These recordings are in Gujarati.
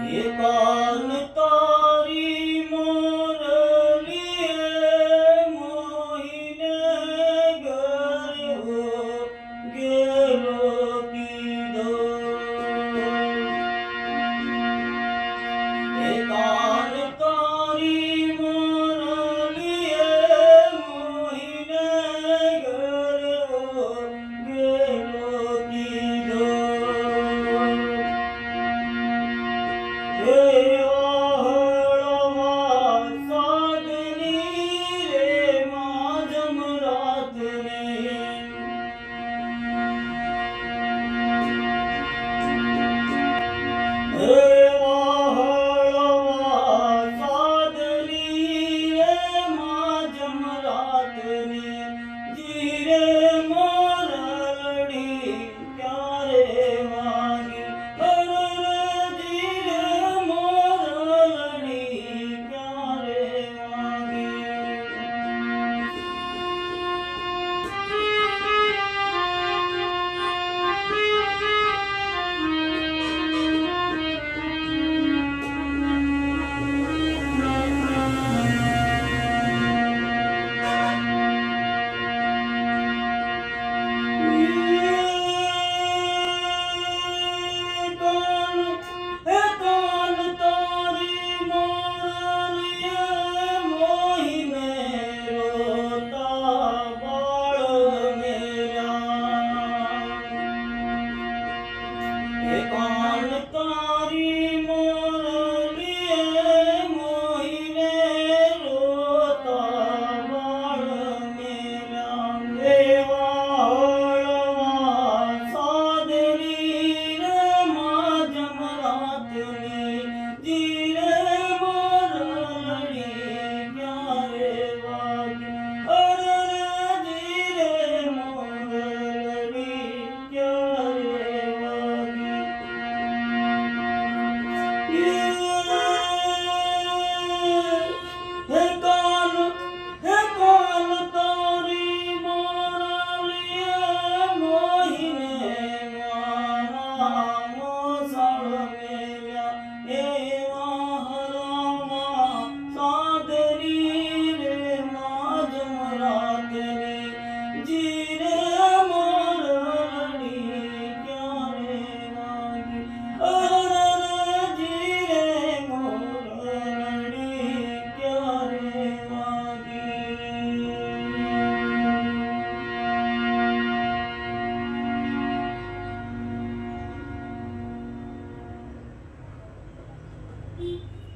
કાન તારી મોરલીએ મોહીને ઘરે ગેલો કીધો કાન તારી મોરલીએ મોહીને ઘરે ગેલો કીધો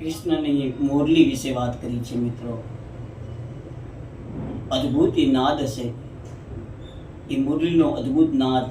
કૃષ્ણની મોરલી વિશે વાત કરી છે મિત્રો. અદ્ભુત એ નાદ હશે. એ મુરલીનો અદ્ભુત નાદ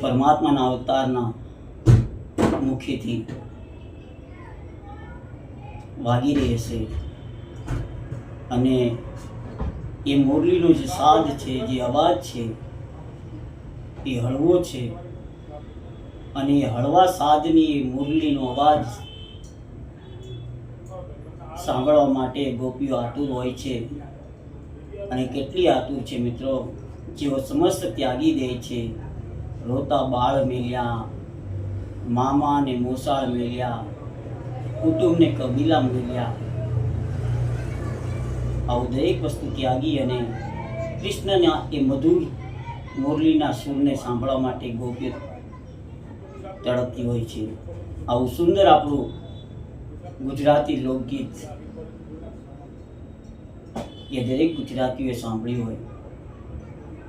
પરમાત્માના અવતારના મુખેથી વાગી રહી હશે અને એ મુરલીનો જે સાદ છે, જે અવાજ છે, એ હળવો છે અને એ હળવા સાદની એ મુરલીનો અવાજ સાંભળવા માટે ગોપીઓ આતુર હોય છે. અને કેટલી આતુર છે મિત્રો, જેઓ સમસ્ત ત્યાગી દે છે. રોતા બાળ મેલ્યા, મામા ને મોસાળ મેલ્યા, કુટુંબને કબીલા મેલ્યા. આવું દરેક વસ્તુ ત્યાગી અને કૃષ્ણના એ મધુર મુરલીના સૂરને સાંભળવા માટે ગોપીઓ તડપતી હોય છે. આવું સુંદર આપણું ગુજરાતી લોકગીત એ દરેક ગુજરાતીઓએ સાંભળ્યું હોય.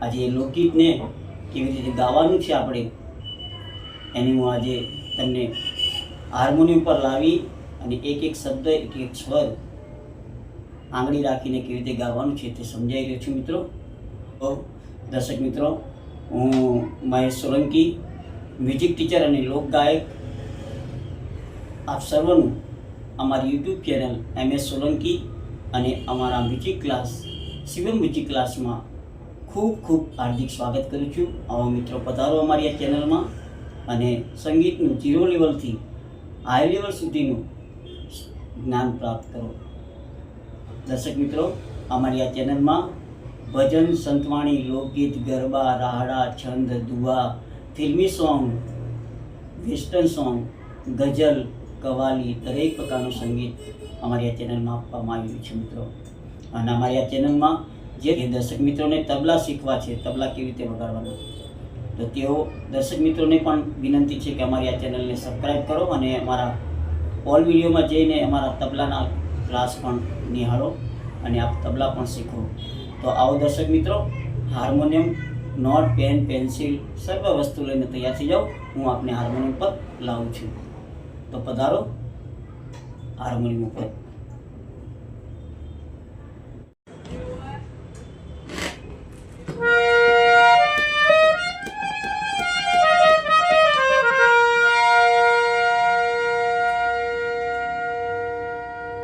આજે એ લોકગીતને કેવી રીતે ગાવાનું છે આપણે, એની હું આજે તમને હાર્મોનિયમ પર લાવી અને એક એક શબ્દ, એક એક સ્વર આંગળી રાખીને કેવી રીતે ગાવાનું છે તે સમજાવી રહ્યો છું મિત્રો. તો દર્શક મિત્રો, હું મહેશ સોલંકી, મ્યુઝિક ટીચર અને લોકગાયક, આપ સર્વનું અમારી યુટ્યુબ ચેનલ MS સોલંકી અને અમારા મ્યુઝિક ક્લાસ શિવમ મ્યુઝિક ક્લાસમાં ખૂબ ખૂબ હાર્દિક સ્વાગત કરું છું. આવા મિત્રો પધારો અમારી આ ચેનલમાં અને સંગીતનું 0 લેવલથી હાઈ લેવલ સુધીનું જ્ઞાન પ્રાપ્ત કરો. દર્શક મિત્રો, અમારી આ ચેનલમાં ભજન, સંતવાણી, લોકગીત, ગરબા, રાહડા, છંદ, દુઆ, ફિલ્મી સોંગ, વેસ્ટર્ન સોંગ, ગઝલ, કવાલી દરેક પ્રકારનું સંગીત અમારી આ ચેનલમાં આપવામાં આવ્યું છે મિત્રો. અને અમારી આ ચેનલમાં જે દર્શક મિત્રોને તબલા શીખવા છે, તબલા કેવી રીતે વગાડવાના, તો તેઓ દર્શક મિત્રોને પણ વિનંતી છે કે અમારી આ ચેનલને સબસ્ક્રાઈબ કરો અને અમારા ઓલ વિડીયોમાં જઈને અમારા તબલાના ક્લાસ પણ નિહાળો અને આપ તબલા પણ શીખો. તો આવો દર્શક મિત્રો, હાર્મોનિયમ, નોટ, પેન, પેન્સિલ સર્વ વસ્તુ લઈને તૈયાર થઈ જાઓ. હું આપને હાર્મોનિયમ પર લાવું છું. તો પધારો હાર્મોનિયમ ઉપર.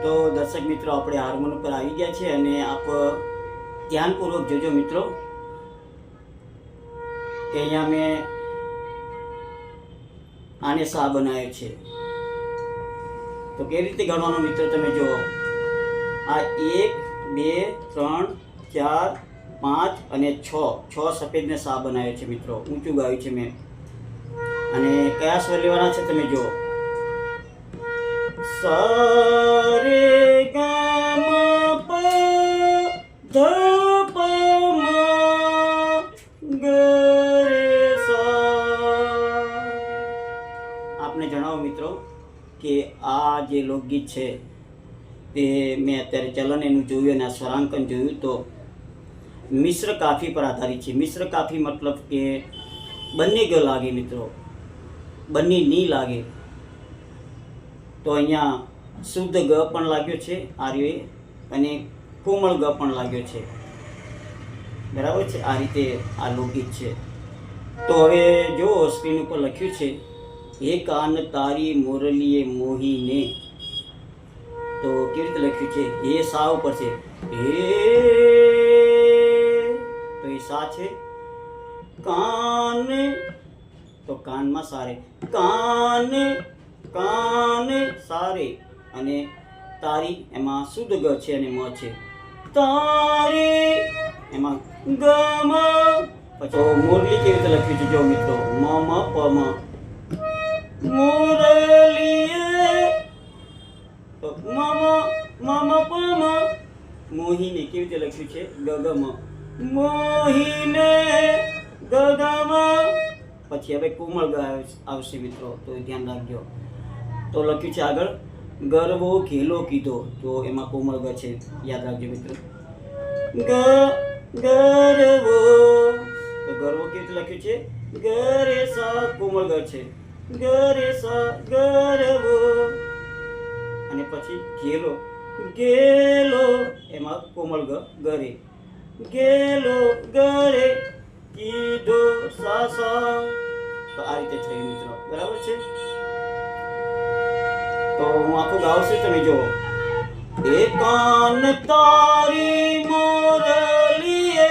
તો દર્શક મિત્રો, આપણે હાર્મોનિયમ પર આવી ગયા છે અને આપ ધ્યાનપૂર્વક જોજો મિત્રો કે અહીંયા મેં આને સા બનાવ્યો છે. તો કેવી રીતે ગણવાનો મિત્રો તમે જુઓ. આ 1 2 3 4 5 અને 6 સફેદને સા બનાવ્યો છે મિત્રો. ઊંચું ગાયું છે મેં. અને કયા સ્વર લેવાના છે તમે જુઓ. સા રે ગા મા પ ધ પ મ ગ રે સા. આપને જણાવો મિત્રો કે આ જે લોકગીત છે તે મેં અત્યારે ચલન એનું જોયું અને આ સ્વરાંકન જોયું તો મિશ્ર કાફી પર આધારિત છે. મિશ્ર કાફી મતલબ કે બંને ગ લાગે મિત્રો, બંને ની લાગે. તો અહીંયા શુદ્ધ ગ પણ લાગ્યો છે આર્યોએ અને કોમળ ગ પણ લાગ્યો છે. બરાબર છે. આ રીતે આ લોકગીત છે. તો હવે જો સ્ક્રીન ઉપર લખ્યું છે હે કાન તારી મોરલીએ મોહીને. તો કેવી રીતે લખ્યું છે? એ સા ઉપર છે. હે તો એ સા છે. કાન તો કાનમાં સારે, કાન કાન સારે. અને તારી એમાં શુદ્ધ ગ છે અને મ છે. તારી એમાં ગ મ. પછી મોરલી કેવી રીતે લખ્યું છે જો મિત્રો. મ મ પ મ. મોરલીએ તો મ મ પ મ. મોહીને કેવી રીતે લખ્યું છે? ગ ગ મ. મોહીને ગ ગ મ. પછી હવે કોમળ ગ આવશે મિત્રો, તો ધ્યાન રાખજો. તો લખ્યું છે આગળ ગરવો ઘેલો કીધો. તો એમાં કોમળ ગ છે, યાદ રાખજો મિત્રો. ગરવો તો ગરવો કેવી રીતે લખ્યું છે? ગરે સા કોમળ ગ છે. ગરે સા ગરવો. અને પછી ઘેલો, ગેલો એમાં કોમળ ગ ગરે. ગેલો ગરે કીધો સા સા. તો આ રીતે થયું મિત્રો. બરાબર છે. તો હું આખું ગાઉં છું, તમે જુઓ. એ કાન તારી મોરલીએ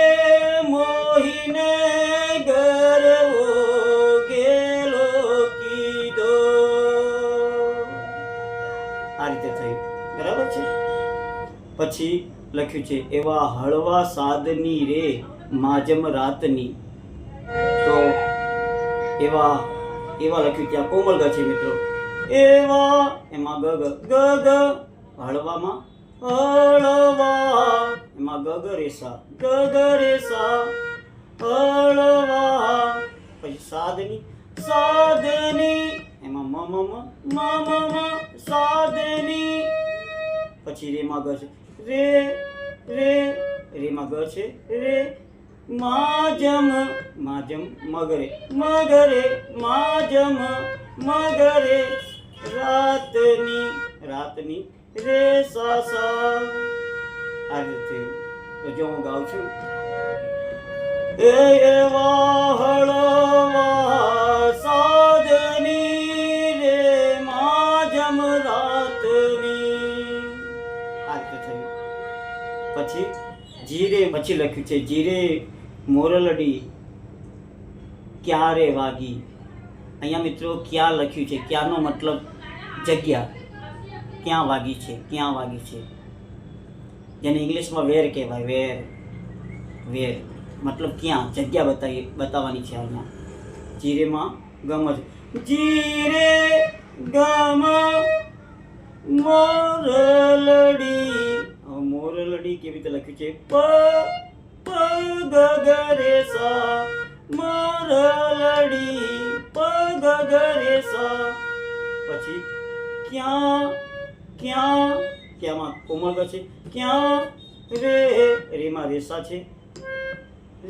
મોહીને ગરવો ગેલો કીધો. આ રીતે થયું. બરાબર છે. પછી લખ્યું છે એવા હળવા સાદની રે માજમ રાતની. તો એવા લખ્યું ત્યાં કોમળ ગ છે મિત્રો. એવા એમાં ગ ગ ગ ગ. હળવામાં હળવા એમાં ગ ગ રે સા, ગ ગ રે સા હળવા. પછી સાદની સાદની એમાં મ મ મ મ મ સાદની. પછી રેમાં ગ છે. રે રે રેમાં ગ છે. રે માજમ માજમ મગરે મગરે માજમ મગરે રાતની રાતની રે સા સા. આ રીતે. તો જો હું ગાઉં છું. એવા હળવા સાદની રે માજમ રાતની. આ રીતે થયું. પછી જીરે પછી લખ્યું છે જીરે મોરલડી ક્યારે વાગી. અહીંયા મિત્રો ક્યાં લખ્યું છે? ક્યાંનો મતલબ જગ્યા. ક્યાં વાગી છે, ક્યાં વાગી છે, જેને ઇંગ્લિશમાં વેર કહેવાય. વેર વેર મતલબ ક્યાં, જગ્યા બતાવવાની છે. અહીંયા જીરેમાં ગમ જ. જીરે ગમ મોરલડી. મોરલડી કેવી રીતે લખ્યું છે? પ પ ગ ગ રે સા. મોરલડી પ ગ ગ રે સા. પછી ક્યાં ક્યાં, ક્યાંમાં કોમળ ગ છે. ક્યાં રે, રેમાં રેસા છે.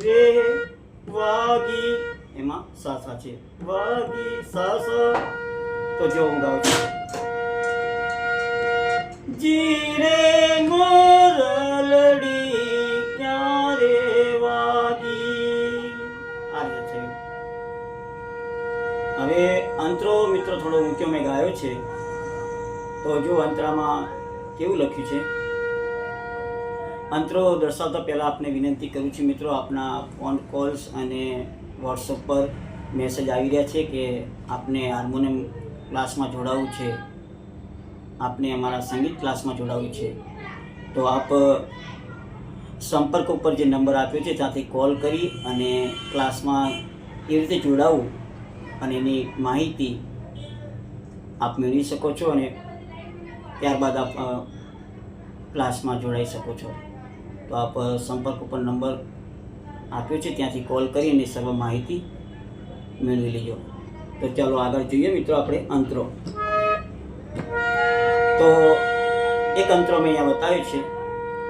રે વાગી, એમાં સાસા છે. વાગી સાસા. તો જો હું ગાઉં છું. જી રે મોરલડી ક્યાં રે વાગી. આ રીતે થયું. હવે અંતરો મિત્રો થોડો ઊંચો મેં ગાયો છે, તો જો અંતરામાં કેવું લખ્યું છે. અંતરો દર્શાવતા પહેલાં આપને વિનંતી કરું છું મિત્રો, આપના ફોન કોલ્સ અને વોટ્સઅપ પર મેસેજ આવી રહ્યા છે કે આપને હાર્મોનિયમ ક્લાસમાં જોડાવવું છે, આપને અમારા સંગીત ક્લાસમાં જોડાવવું છે. તો આપ સંપર્ક ઉપર જે નંબર આપ્યો છે ત્યાંથી કોલ કરી અને ક્લાસમાં કેવી રીતે જોડાવવું અને એની માહિતી આપ મેળવી શકો છો અને ત્યારબાદ આપ ક્લાસમાં જોડાઈ શકો છો. તો આપ સંપર્ક ઉપર નંબર આપ્યો છે ત્યાંથી કોલ કરીને સર્વ માહિતી મેળવી લેજો. તો ચાલો આગળ જોઈએ મિત્રો આપણે અંતરો. તો એક અંતરો મેં અહીંયા બતાવ્યો છે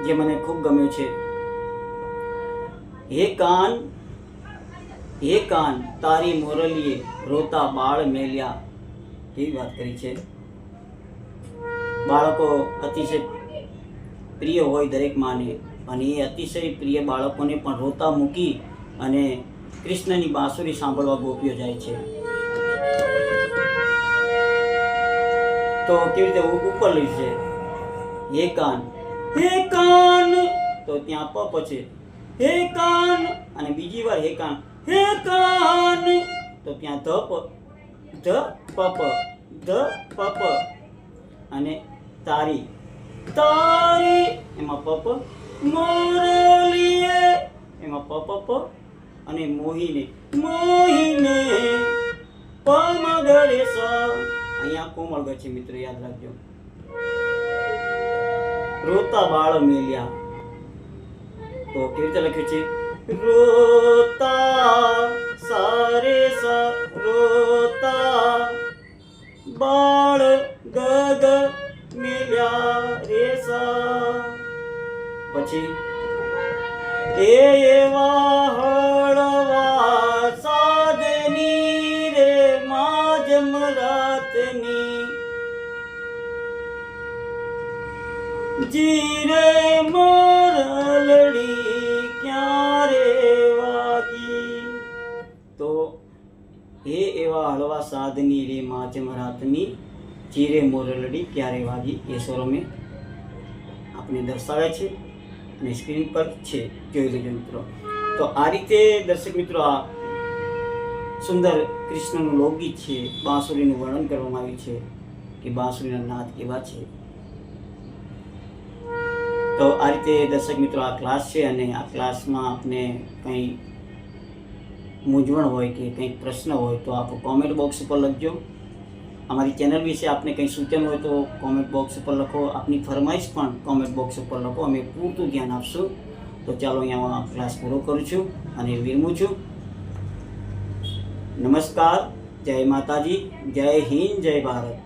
જે મને ખૂબ ગમ્યો છે. હે કાન તારી મોરલીએ રોતા બાળ મેલ્યા. કેવી વાત કરી છે. બાળકો અતિશય પ્રિય હોય દરેક માને, અને એ અતિશય પ્રિય બાળકોને પણ રોતા મૂકી અને કૃષ્ણની બાંસુરી સાંભળવા ગોપીઓ જાય છે. તો કેવી રીતે ઉપર લઈ છે. હે કાન તો ત્યાં પપ છે. હે કાન, અને બીજી વાર હે કાન તો ત્યાં ધ પપ અને તારી એમાં પપ. મોરલીએ એમાં પપ અને મોહીને પમગરે સ. અહીંયા કોમળ ગ છે મિત્રો, યાદ રાખજો. રોતા બાળ મેલ્યા. તો કેવી રીતે લખ્યું છે. રોતા સારે સા રોતા બાળ ગગ મેલ્યા રે સા. પછી એવા હળવા સાધની રે માજમ રાતની. જીરે મોરલડી ક્યાં રે વાગી. તો હે એવા હળવા સાધની રે માજમ રાતની, જીરે મોરલડી ક્યારે વાગી. એ સ્વરો મેં આપણે દર્શાવ્યા છે અને સ્ક્રીન પર છે, જોઈ લેજો મિત્રો. તો આ રીતે દર્શક મિત્રો આ સુંદર કૃષ્ણનું લોકગીત છે. બાંસુરીનું વર્ણન કરવામાં આવ્યું છે કે બાંસુરીના નાદ કેવા છે. તો આ રીતે દર્શક મિત્રો આ ક્લાસ છે, અને આ ક્લાસમાં આપને કંઈ મૂંઝવણ હોય કે કંઈક પ્રશ્ન હોય તો આપ કોમેન્ટ બોક્સ ઉપર લખજો. અમારી ચેનલ વિશે આપને કંઈ સૂચન હોય તો કોમેન્ટ બોક્સ ઉપર લખો. આપની ફરમાઈશ પણ કોમેન્ટ બોક્સ ઉપર લખો, અમે પૂરતું ધ્યાન આપશું. તો ચાલો અહીંયા ક્લાસ પૂરો કરું છું અને વિરમું છું. નમસ્કાર, જય માતાજી, જય હિન્દ, જય ભારત.